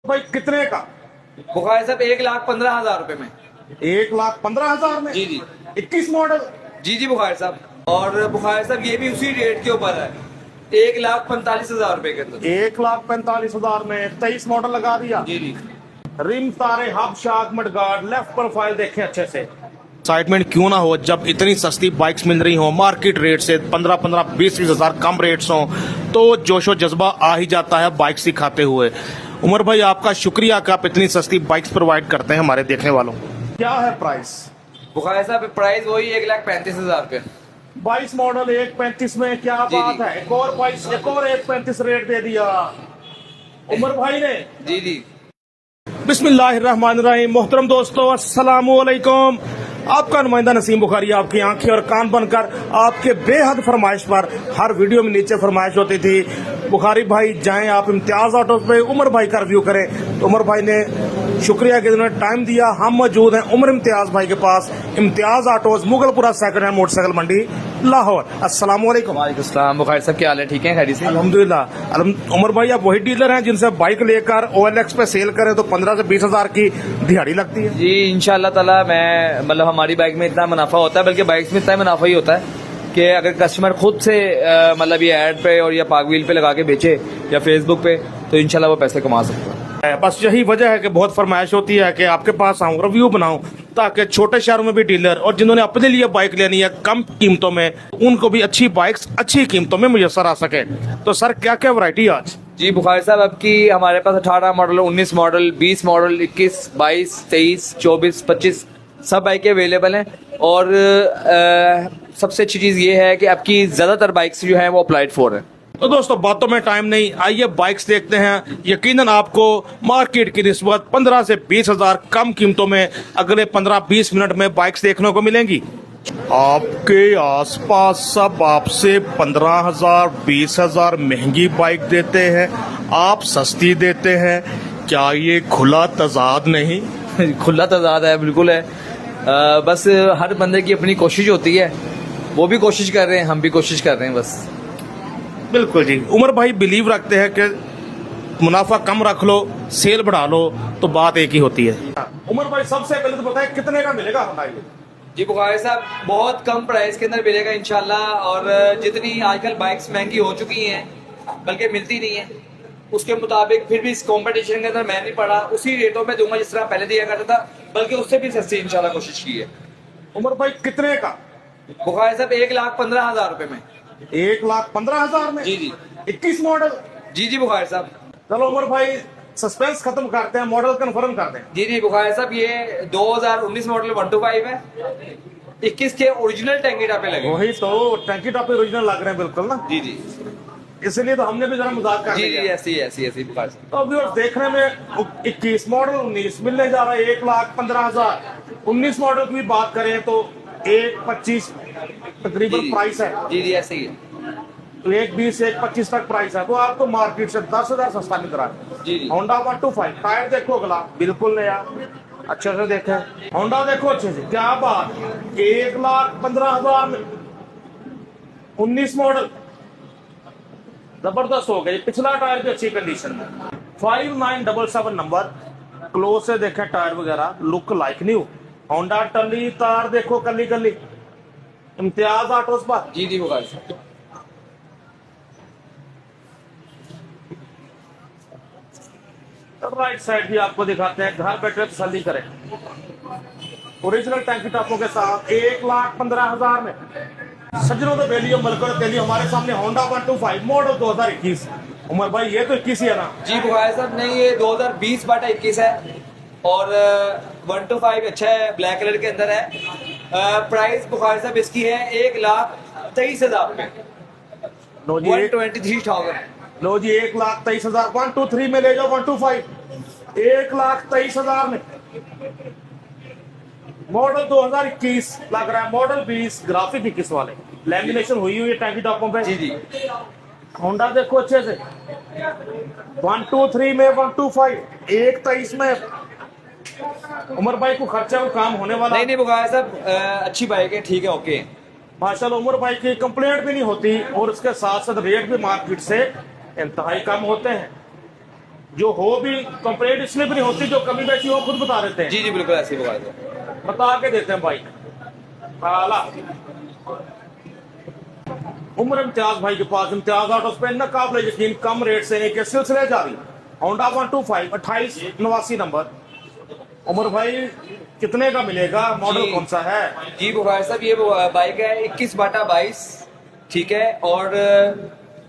भाई कितने का? बुखारी साहब 1,15,000 रुपए में। 1,15,000 में? जी जी 21 मॉडल? जी जी बुखारी साहब। और बुखारी साहब ये भी उसी रेट के ऊपर है, 1,45,000 रुपए के अंदर। 1,45,000 में 23 मॉडल लगा दिया। जी जी रिम तारे हब शाक मडगार्ड लेफ्ट प्रोफाइल देखें अच्छे से। एक्साइटमेंट क्यों ना हो जब इतनी सस्ती बाइक्स मिल रही हो मार्केट रेट से 15-15 20-20 हजार कम रेट्स हो तो जोशो जज्बा आ ही जाता है बाइक सिखाते हुए। उमर भाई आपका शुक्रिया कि आप इतनी सस्ती बाइक्स प्रोवाइड करते हैं हमारे देखने वालों। क्या है प्राइस? बुखारी साहब प्राइस वही 1,35,000 रुपए। 22 मॉडल 1,35 में? क्या जी, बात जी। है, एक और 1,35 रेट दे दिया उमर भाई ने। जी जी बिस्मिल्लाहिर्रहमानिर्रहीम। मोहतरम दोस्तों अस्सलाम वालेकुम। आपका नुमाइंदा नसीम बुखारी आपकी आंखें और कान बनकर आपके बेहद फरमाइश पर हर वीडियो में नीचे फरमाइश होती थी बुखारी भाई जाएं आप इम्तियाज ऑटो पे उमर भाई का रिव्यू करें, तो उमर भाई ने शुक्रिया कि उन्होंने टाइम दिया। हम मौजूद हैं उमर इम्तियाज भाई के पास, Imtiaz autos Mughalpura second hand motorcycle मंडी लाहौर। अस्सलाम वालेकुम। वालेकुम सलाम। बुखारी साहब क्या हाल है? ठीक है, खैरियत से? अल्हम्दुलिल्लाह। उमर भाई आप वही डीलर हैं जिनसे बाइक लेकर OLX पे सेल करें तो 15 से 20 हजार की दिहाड़ी लगती है? जी इंशाल्लाह ताला मैं मतलब हमारी बाइक में इतना मुनाफा होता है, बल्कि बाइक्स में इतना मुनाफा ही होता है कि अगर कस्टमर खुद से मतलब ये ऐड पे और या पागवील पे लगा के बेचे या फेसबुक पे तो इंशाल्लाह वो पैसे कमा सकता है। बस यही वजह है कि बहुत फरमाइश होती है कि आपके पास आऊं रिव्यू बनाऊं ताकि छोटे शहरों में भी डीलर और जिन्होंने अपने लिए बाइक लेनी है कम कीमतों में उनको भी अच्छी बाइक्स अच्छी कीमतों में मुयसर आ सके। तो सर क्या क्या वैरायटी आज? जी बुखारी साहब अब की हमारे पास 18 मॉडल, 19 मॉडल, 20 मॉडल, 21, 22, 23, 24, 25 सब बाइकें अवेलेबल हैं। और सबसे अच्छी चीज़ ये है कि आपकी ज़्यादातर बाइक्स जो हैं वो अप्लाइड फॉर है। तो दोस्तों बातों में टाइम नहीं, आइए बाइक्स देखते हैं। यकीनन आपको मार्केट की निस्बत 15 से 20 हजार कम कीमतों में अगले 15-20 मिनट में बाइक्स देखने को मिलेंगी। आपके आसपास सब आपसे 15,000 20,000 महंगी बाइक देते हैं, आप सस्ती देते हैं। क्या ये खुला तजाद नहीं? खुला तजाद है, बिल्कुल है। बस हर बंदे की अपनी कोशिश होती है, वो भी कोशिश कर रहे हैं, हम भी कोशिश कर रहे हैं बस। बिल्कुल जी। उमर भाई बिलीव रखते हैं कि मुनाफा कम रख लो सेल बढ़ा लो तो बात एक ही होती है। उमर भाई सबसे पहले तो बताएं कितने का मिलेगा बताइए। जी बुखारी साहब बहुत कम प्राइस के अंदर मिलेगा इंशाल्लाह। और जितनी आजकल बाइक्स महंगी हो चुकी हैं बल्कि मिलती नहीं है उसके मुताबिक फिर भी इस कंपटीशन के अंदर मैं नहीं पड़ा, उसी रेटों में दूंगा जिस तरह पहले दिया करता था, बल्कि उससे भी सस्ती इंशाल्लाह कोशिश की है। उमर भाई कितने का? बुखारी साहब 1,15,000 रुपए में। 1,15,000 में? जी जी 21 मॉडल? जी जी बुखारी साहब। चलो उमर भाई सस्पेंस खत्म करते हैं, मॉडल कंफर्म करते हैं। जी जी बुखारी साहब ये 2019 मॉडल 125 है, 21 के ओरिजिनल टैंकी टापे लगे। वही तो टैंकी टॉप ओरिजिनल लग रहे हैं बिल्कुल ना। जी जी इसलिए तो हमने भी जरा मजाक कर जी जी लिया। ऐसी ऐसी ऐसी बुखारी साहब। तो व्यूअर्स देखने में 21 मॉडल 19 मिलने जा रहा है 1,15,000। 19 मॉडल की बात करें तो 1,25 तकरीबन प्राइस है। जी जी ऐसे ही है। तो 1,20 1,25 तक प्राइस है तो आपको मार्केट से 10 हजार सस्ता मिल रहा है। जी जी होंडा 125 टायर देखो अगला बिल्कुल नया अच्छे से देखें। होंडा देखो अच्छे से, क्या बात, 1,15,000 में 19 मॉडल जबरदस्त हो गई। पिछला टायर भी अच्छी कंडीशन में, 5977 नंबर, क्लोज से देखें टायर वगैरह लुक लाइक न्यू। होंडा टली तार देखो कली कली, इम्तियाज ऑटोस पर। जी जी बुखारी साहब। राइट साइड भी आपको दिखाते हैं, घर बैठे तसल्ली करें। ओरिजिनल टैंकी टॉपों के साथ 1,15,000 में सज्जनों तो बेलियो मलको तेलियो हमारे सामने होंडा 125 मॉडल 2021। उमर भाई ये तो 21 ही है ना? जी बुखारी साहब नहीं, ये 2020/21 है और 125 अच्छा है, ब्लैक कलर के अंदर है। प्राइस बुखारी साहब इसकी है 1,23,000 रुपए। लो जी 123,000। लो जी 1,23,000 123 में ले जाओ 125 1,23,000 में। मॉडल 2021 लग रहा है, मॉडल 20 ग्राफिक 21 वाले, लैमिनेशन हुई हुई है टैंकी टॉपों पे। जी जी होंडा देखो अच्छे से 123 में 125 1,23 में। उमर भाई को खर्चा को काम होने वाला नहीं बुखारी साहब अच्छी बाइक है, ठीक है, ओके। माशाल्लाह उमर भाई की कंप्लेंट भी नहीं होती और उसके साथ साथ रेट भी मार्केट से इंतहाई कम होते हैं। जो हो भी कंप्लेंट इसलिए भी नहीं होती, जो कमी बेची हो खुद बता देते हैं। जी जी बिल्कुल ऐसे ही बुखार से। बता के देते हैं बाइक। आला उम्र इम्तियाज भाई के पास इम्तियाज ऑटोस पे न काबिल यकीन कम रेट से एक सिलसिले जारी होंडा 125 2889 नंबर। उमर भाई कितने का मिलेगा, मॉडल जी। कौन सा है? जी बुखार साहब ये बाइक है 21/22, ठीक है, और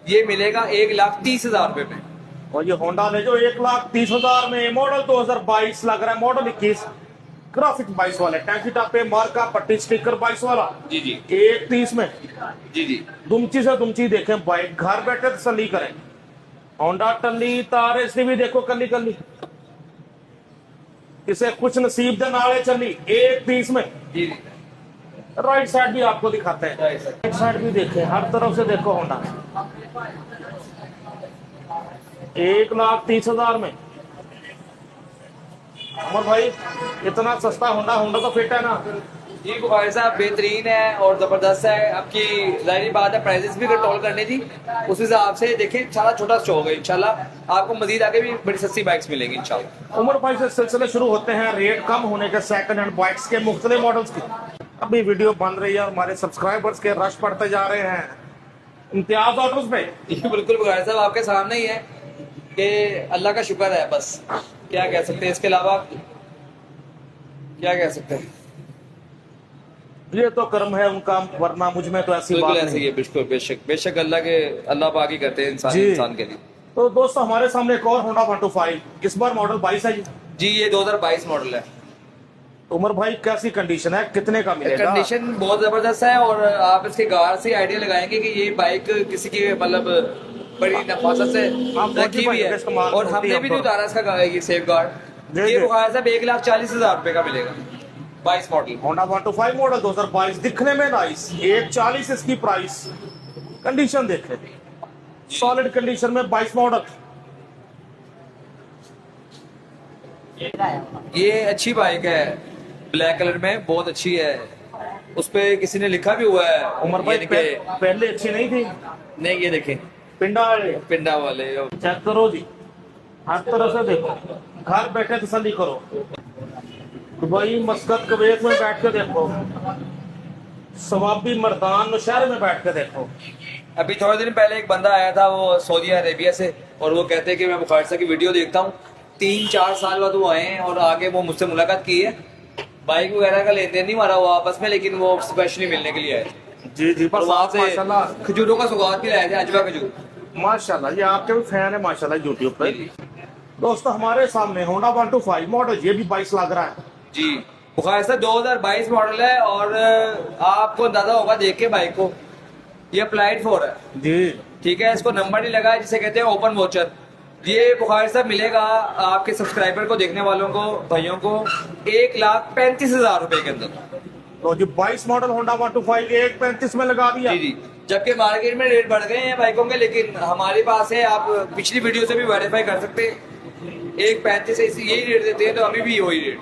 ये मिलेगा 1,30,000 रुपए में। और ये होंडा ले जो 1,30,000 में, मॉडल 2022 लग रहा है, मॉडल 21, ग्राफिक 22 वाले, टैंकी टॉप पे मार्का पट्टी स्टिकर 22 वाला, जी जी 1,30 में। जी जी दुमची से दुमची देखें बाइक, घर बैठे तसल्ली करें। होंडा टल्ली तार इसने भी देखो कल्ली कल्ली, इसे कुछ नसीब दे नाले चली 1,30 में। जी जी। राइट साइड भी आपको दिखाते हैं, राइट साइड। राइट साइड भी देखें, हर तरफ से देखो होंडा 1,30,000 में। उमर भाई इतना सस्ता होंडा, होंडा तो फिट है ना? जी बुखारी साहब बेहतरीन है और जबरदस्त है। आपकी जाहिर बात है प्राइसेस भी कंट्रोल करनी थी, उस हिसाब से देखें सारा छोटा स्टॉक है। इंशाल्लाह आपको मजीद आगे भी बड़ी सस्ती बाइक्स मिलेंगी इंशाल्लाह। उमर भाई से सिलसिले शुरू होते हैं रेट कम होने के सेकंड हैंड बाइक्स के मुख्तलिफ मॉडल्स की। अभी वीडियो बन रही है और हमारे सब्सक्राइबर्स के रश पड़ते जा रहे हैं इम्तियाज ऑटोस पे। जी बिल्कुल बुखारी साहब आपके सामने ही है कि अल्लाह का शुक्र है, बस क्या कह सकते हैं, इसके अलावा क्या कह सकते हैं। ये तो कर्म है उनका, वरना मुझ में तो ऐसी बात बिल्कुल ऐसे ही नहीं। है, बिल्कुल बेशक बेशक अल्लाह पाक ही करते हैं इंसान जी। इंसान के लिए। तो दोस्तों हमारे सामने एक और होंडा 125, इस बार मॉडल 22 है जी। जी ये 2022 मॉडल है। उमर भाई कैसी कंडीशन है, कितने का मिलेगा? कंडीशन बहुत जबरदस्त है और आप इसके गार से आइडिया लगाएंगे कि ये बाइक किसी की मतलब बड़ी नफासत से हाँ, रखी हुई है इस्तेमाल और होती हमने है भी हमको। नहीं उतारा इसका ये सेफ गार्ड। जी, ये जी। बुखार साहब 1,40,000 रुपए का मिलेगा 22 मॉडल। होंडा 125 मॉडल 2022, दिखने में नाइस, 1,40 इसकी प्राइस। कंडीशन देखें, सॉलिड कंडीशन में 22 मॉडल। ये अच्छी बाइक है, ब्लैक कलर में बहुत अच्छी है, उस पे किसी ने लिखा भी हुआ है उमर भाई यानी कि पहले अच्छी नहीं थी, नहीं ये देखें पिंडा वाले पिंडा वाले। चेक करो जी, हर तरह से देखो, घर बैठे तसल्ली करो। दुबई मस्कत कुवैत में बैठ के देखो, सवाबी मर्दान नौशहर में बैठ के देखो। अभी थोड़े दिन पहले एक बंदा आया था वो सऊदी अरेबिया से, और वो कहते हैं कि मैं बुखार साहब की वीडियो देखता हूँ। 3-4 साल बाद वो आए हैं और आगे वो मुझसे मुलाकात की है। बाइक वगैरह का लेन देन नहीं मारा हुआ आपस में, लेकिन वो स्पेशली मिलने के लिए आए थे। जी जी, और बस वहाँ आप से माशाल्लाह, खजूरों का सौगात भी लाए थे, अजवा खजूर। माशाल्लाह ये आपके भी फैन है माशाल्लाह यूट्यूब पे। जी दोस्तों हमारे सामने होंडा 125 मॉडल, ये भी 22 लग रहा है। जी बुखार साहब 2022 मॉडल है और आपको अंदाजा होगा देख के बाइक को, ये अप्लाइड फॉर है, जी ठीक है। इसको नंबर नहीं लगा है जिसे कहते हैं ओपन वोचर। ये बुखारी साहब मिलेगा आपके सब्सक्राइबर को, देखने वालों को, भाइयों को 1,35,000 रुपए के अंदर। तो जी 22 मॉडल होंडा 125 1,35 में लगा दिया। जी जी, जबकि मार्केट में रेट बढ़ गए हैं बाइकों के, लेकिन हमारे पास है, आप पिछली वीडियो से भी वेरीफाई कर सकते हैं। 1,35 से यही रेट देते हैं, तो अभी भी वही रेट।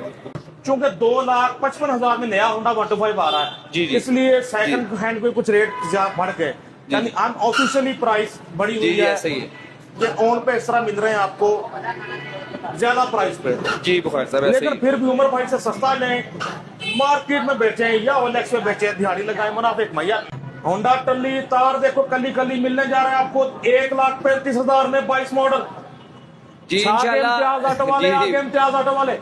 चूंकि 2,55,000 में नया होंडा 125 आ रहा है, जी, जी। इसलिए सेकंड हैंड पे कुछ रेट बढ़ गए, यानी अनऑफिशियली प्राइस बढ़ी हुई जी है। ऐसा ही है। ये ऑन पे इस तरह मिल रहे हैं आपको ज्यादा प्राइस पे, जी बुखारी साहब ऐसे लेकिन ही। फिर भी उमर भाई से सस्ता लें, मार्केट में बेचें या ओलेक्स पे बेचें, दिहाड़ी लगाए मुनाफे कमाइया। होंडा टल्ली तार देखो कली कली मिलने जा रहा है आपको 1,35,000 में 22 मॉडल। जी आगे इम्तियाज ऑटो वाले, आगे इंशाल्लाह। इम्तियाज ऑटो वाले।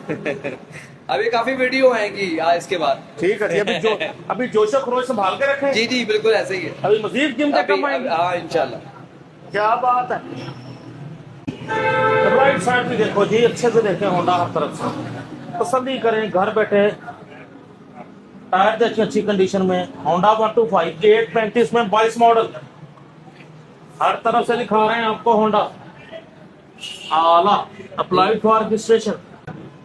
अभी काफी वीडियो आएंगी आज इसके बाद। ठीक है जी, अभी जोशो खरोश संभाल के रखें, जी जी बिल्कुल ऐसे ही है। अभी मजीद कीमतें कम आएंगी। हाँ इंशाल्लाह। क्या बात है। राइट साइड भी देखो जी, अच्छे से देखें होंडा हर तरफ से, तसल्ली करें घर बैठे। टायर देखिए अच्छी कंडीशन में, होंडा 125 1,35 में 22 मॉडल, हर तरफ से दिखा रहे हैं आपको होंडा आला, अप्लाइड फॉर रजिस्ट्रेशन।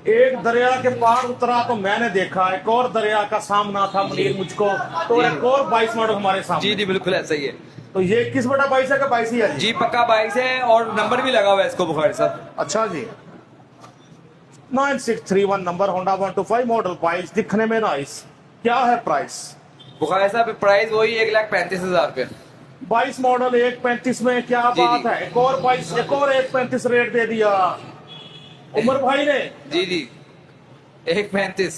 एक दरिया के पार उतरा तो मैंने देखा एक और दरिया का सामना था मुनीर मुझको, तो एक और 22 मॉडल हमारे जी सामने। जी बिल्कुल ऐसा ही है। तो ये किस बटा 22 है का 22 ही है जी? जी पक्का 22 है और नंबर भी लगा हुआ है इसको बुखारी साहब। अच्छा जी, 9631 नंबर, होंडा 125 मॉडल 22, दिखने में नाइस। क्या है प्राइस? बुखारी साहब प्राइस वही 1,35,000 रुपए। 22 मॉडल 1,35 में, क्या जी, बात जी। है। एक और 22, एक और 1,35 रेट दे दिया। उमर भाई ने जी जी 1.35।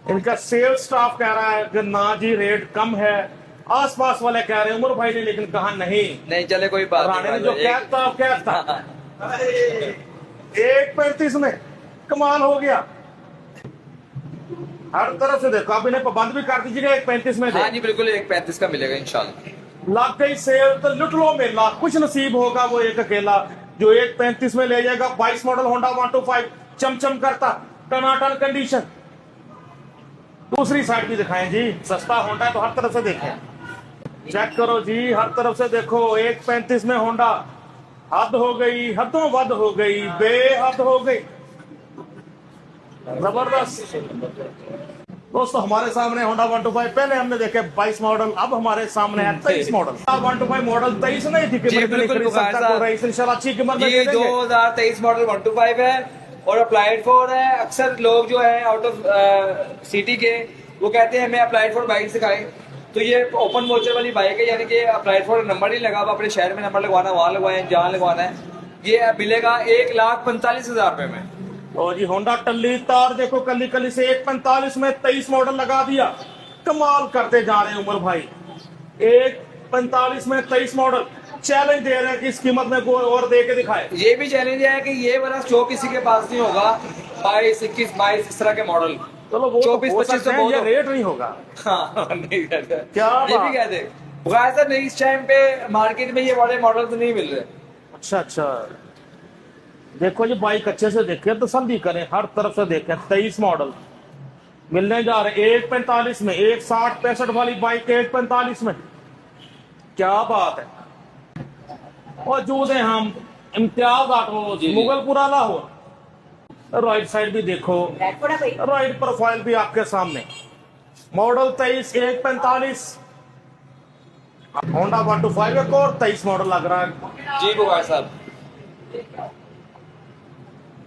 इनका सेल्स स्टाफ कह रहा है कि ना जी रेट कम है, आसपास वाले कह रहे हैं उमर भाई ने, लेकिन कहा नहीं। नहीं चले कोई बात राणे ने नहीं जो भाई, क्या था क्या था 1.35 में कमाल हो गया। हर तरफ से देखो, आप इन्हें पाबंद भी कर दीजिएगा 1.35 में हाँ दे। जी बिल्कुल 1.35 का मिलेगा इंशाल्लाह। लाख गई सेल तो लुट लो मेला, कुछ नसीब होगा वो एक अकेला जो 1.35 में ले जाएगा। 22 मॉडल होंडा 125 चमचम करता, टनाटन कंडीशन। दूसरी साइड भी दिखाएं जी, सस्ता होंडा है तो हर तरफ से देखें, चेक करो जी, हर तरफ से देखो। 1.35 में होंडा, हद हो गई, हदों वद हो गई, बेहद हो गई, जबरदस्त। दोस्तों हमारे सामने होंडा 125, पहले हमने देखे 22 मॉडल, अब हमारे सामने है 23 मॉडल। 125 मॉडल 23 नहीं थी जी बिल्कुल इंशाल्लाह अच्छी कीमत में ये दे देंगे। 2023 मॉडल 125 है और अप्लाइड फॉर है। अक्सर लोग जो है आउट ऑफ सिटी के वो कहते हैं हमें अप्लाइड फॉर बाइक सिखाएं, तो ये ओपन वोचर वाली बाइक है, यानी कि अप्लाइड फॉर नंबर नहीं लगा हुआ, अपने शहर में नंबर लगवाना वहां लगवाएं जहाँ लगवाना है। ये मिलेगा 1,45,000 रुपए में। और जी होंडा टल्ली तार देखो, कली कली से 1.45 में 23 मॉडल लगा दिया, कमाल करते जा रहे हैं उमर भाई। 1.45 में 23 मॉडल, चैलेंज दे रहे हैं कि इस कीमत में कोई और दे के दिखाए। ये भी चैलेंज है कि ये वाला स्टॉक किसी के पास नहीं होगा, 22, 21, 22 इस तरह के मॉडल। चलो वो 24, 25 तो बहुत ये रेट नहीं होगा। हाँ नहीं कहते, क्या ये बात? भी कहते बुखार सर नहीं, इस टाइम पे मार्केट में ये बड़े मॉडल तो नहीं मिल रहे। अच्छा अच्छा, देखो जी बाइक अच्छे से देखें, तसल्ली करें, हर तरफ से देखें। 23 मॉडल मिलने जा रहे 1.45 में, 1.60-1.65 वाली बाइक 1.45 में, क्या बात है। मौजूद है हम Imtiaz auto Mughalpura Lahore. Right side भी देखो, राइट प्रोफाइल भी आपके सामने, मॉडल 23 1.45 होंडा 125 एक और 23 मॉडल लग रहा है। जी बुखार साहब,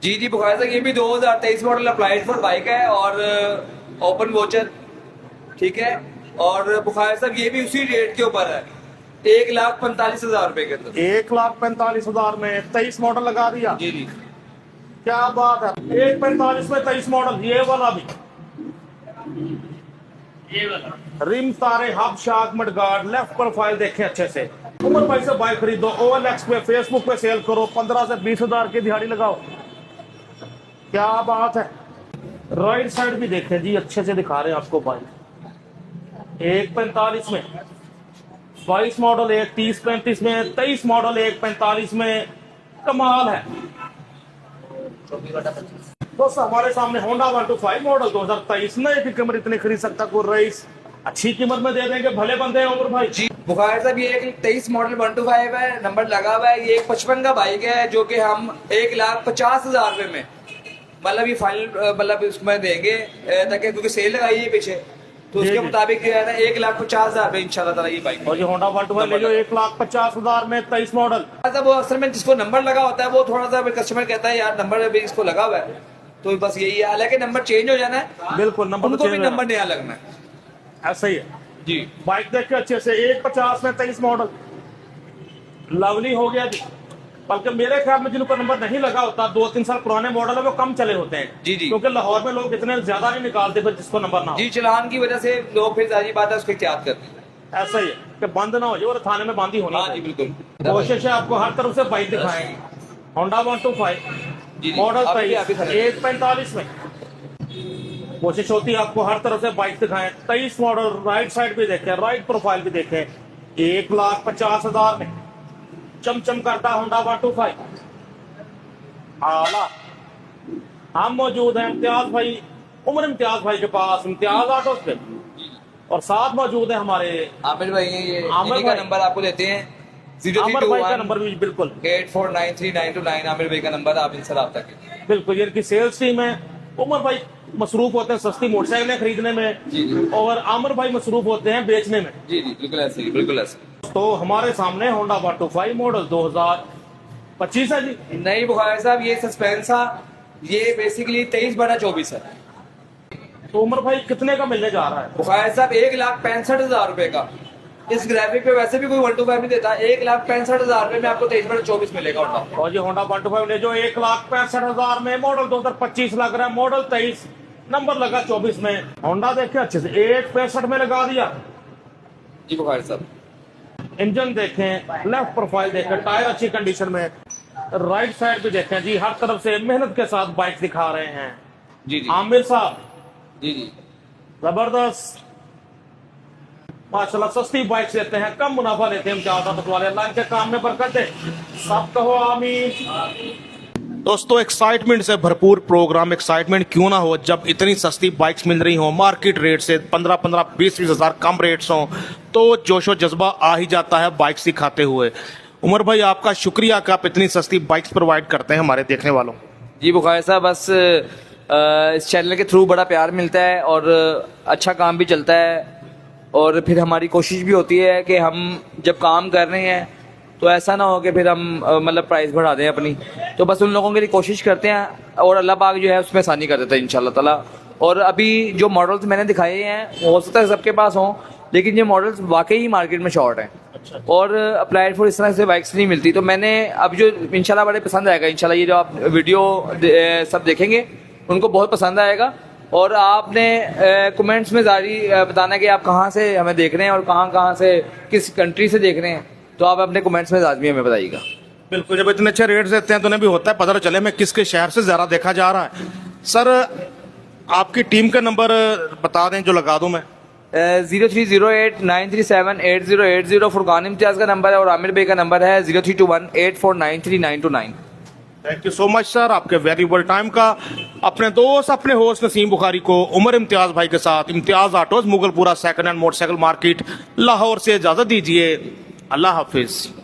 जी बुखार साहब, ये भी 2023 मॉडल अप्लाइड फॉर बाइक है और ओपन वोचर, ठीक है। और बुखार साहब ये भी उसी रेट के ऊपर है, 1,45,000 रुपए के अंदर। 1,45,000 में 23 मॉडल लगा दिया। जी जी क्या बात है, 1.45 में 23 मॉडल, ये वाला भी, रिम तारे हब शाक मडगार्ड, लेफ्ट प्रोफाइल देखें अच्छे से। उमर भाई से बाइक खरीदो, OLX पे फेसबुक पे सेल करो, 15 से 20,000 की दिहाड़ी लगाओ, क्या बात है। राइट साइड भी देखें जी, अच्छे से दिखा रहे हैं आपको बाइक। 1.45 में 22 मॉडल, 1.30-35 में 23 मॉडल, 1.45 में, कमाल है। दोस्तों हमारे सामने होंडा 125 मॉडल 2023, नए की कीमत इतनी खरीद सकता कोई रईस, अच्छी कीमत में दे देंगे, भले बंदे हैं उमर भाई। जी बुखार साहब, ये एक 23 मॉडल 125 है, नंबर लगा हुआ है। ये 55 का बाइक है जो कि हम 1,50,000 रुपए में, मतलब ये फाइनल मतलब इसमें देंगे ताकि, क्योंकि सेल लगाई है पीछे, तो उसके मुताबिक जो है ना 1,50,000 रुपए इंशाल्लाह ताला ये बाइक। और ये होंडा 125 ले जो 1,50,000 में 23 मॉडल। वो असल में जिसको नंबर लगा होता है वो थोड़ा सा कस्टमर कहता है यार नंबर अभी इसको लगा हुआ है, तो बस यही है। हालांकि नंबर चेंज हो जाना है, बिल्कुल नंबर उनको भी नंबर नया लगना है, ऐसा ही है जी। बाइक देख के अच्छे से 1.50 में 23 मॉडल, लवली हो गया जी। बल्कि मेरे ख्याल में जिनको नंबर नहीं लगा होता, 2-3 साल पुराने मॉडल है, वो कम चले होते हैं जी जी, क्योंकि लाहौर में लोग इतने ज्यादा नहीं निकालते फिर जिसको नंबर ना हो। जी चलान की वजह से लोग फिर जारी बात है उसको एहतियात करते हैं। ऐसा ही है कि बंद ना हो जाए और थाने में बंदी होनी। हाँ जी बिल्कुल, कोशिश है आपको हर तरफ से बाइक दिखाएं। होंडा 125 मॉडल 1.45 में, कोशिश होती है आपको हर तरफ से बाइक दिखाएं। 23 मॉडल, राइट साइड भी देखें, राइट प्रोफाइल भी देखें, 1,50,000 में चमचम करता होंडा 125 आला। हम मौजूद हैं इम्तियाज भाई, उमर इम्तियाज भाई के पास, इम्तियाज ऑटो पे, और साथ मौजूद है हमारे आमिर भाई हैं। ये आमिर इन्हीं का भाई। नंबर आपको देते हैं, आमिर भाई का नंबर भी बिल्कुल 034933929, आमिर भाई का नंबर, आप इनसे रब्ता कीजिए। बिल्कुल। ये इनकी सेल्स टीम है। उमर भाई मसरूफ होते हैं सस्ती मोटरसाइकिलें खरीदने में, जी जी, और आमिर भाई मसरूफ होते हैं बेचने में। जी जी बिल्कुल ऐसे ही, बिल्कुल ऐसे। तो हमारे सामने होंडा 125 मॉडल 2025 है जी। नहीं बुखारी साहब, ये सस्पेंसा ये बेसिकली 23/24 है। तो उमर भाई कितने का मिलने जा रहा है? बुखारी साहब 1,65,000 रुपए का इस ग्राफिक पे वैसे भी कोई 125 नहीं देता। 1,65,000 में आपको 23/24 मिलेगा होंडा। और ये होंडा 125 ने जो 1,65,000 में मॉडल 2025 लग रहा है, मॉडल 23, नंबर लगा 24 में। होंडा देखे अच्छे से 1,65 में लगा दिया। जी बुखारी साहब, इंजन देखें, लेफ्ट प्रोफाइल देखें, टायर अच्छी कंडीशन में, राइट साइड भी देखें जी, हर तरफ से मेहनत के साथ बाइक दिखा रहे हैं जी जी आमिर साहब। जी जी जबरदस्त, माशाल्लाह। सस्ती बाइक लेते हैं, कम मुनाफा लेते हैं इम्तियाज आफत वाले। अल्लाह इनके काम में बरकत दे, सब कहो आमीन। दोस्तों, एक्साइटमेंट से भरपूर प्रोग्राम, एक्साइटमेंट क्यों ना हो जब इतनी सस्ती बाइक्स मिल रही हो, मार्केट रेट से 15-15, 20-20 हजार कम रेट्स हो, तो जोशो जज्बा आ ही जाता है बाइक्स दिखाते हुए। उमर भाई, आपका शुक्रिया कि आप इतनी सस्ती बाइक्स प्रोवाइड करते हैं हमारे देखने वालों। जी बुखारी साहब, बस इस चैनल के थ्रू बड़ा प्यार मिलता है और अच्छा काम भी चलता है, और फिर हमारी कोशिश भी होती है कि हम जब काम कर रहे हैं तो ऐसा ना हो कि फिर हम मतलब प्राइस बढ़ा दें अपनी। तो बस उन लोगों के लिए कोशिश करते हैं और अल्लाह पाक जो है उसमें आसानी कर देता है इंशाल्लाह ताला। और अभी जो मॉडल्स मैंने दिखाए हैं हो सकता है सबके पास हों, लेकिन ये मॉडल्स वाकई ही मार्केट में शॉर्ट हैं और अप्लाइड फॉर इस तरह से बाइक्स नहीं मिलती। तो मैंने अब जो इंशाल्लाह बड़े पसंद आएगा, इंशाल्लाह ये जो आप वीडियो सब देखेंगे उनको बहुत पसंद आएगा। और आपने कमेंट्स में जारी बताना कि आप कहाँ से हमें देख रहे हैं और कहाँ से किस कंट्री से देख रहे हैं, तो आप अपने कमेंट्स में लाजमी हमें बताइएगा। बिल्कुल, जब इतने अच्छे रेट्स देते हैं तो उन्हें भी होता है पता तो चले मैं किसके शहर से ज़्यादा देखा जा रहा है। सर, आपकी टीम का नंबर बता दें जो लगा दूं मैं। 0308937808 फुरकान इम्तियाज का नंबर है और आमिर भाई का नंबर है 032184939229। Thank you so much sir, आपके वैल्यूबल टाइम का। अपने दोस्त, अपने होस्ट नसीम बुखारी को उमर इम्तियाज भाई के साथ Imtiaz autos Mughalpura second hand motorcycle market Lahore से इजाजत दीजिए। अल्लाह हाफिज।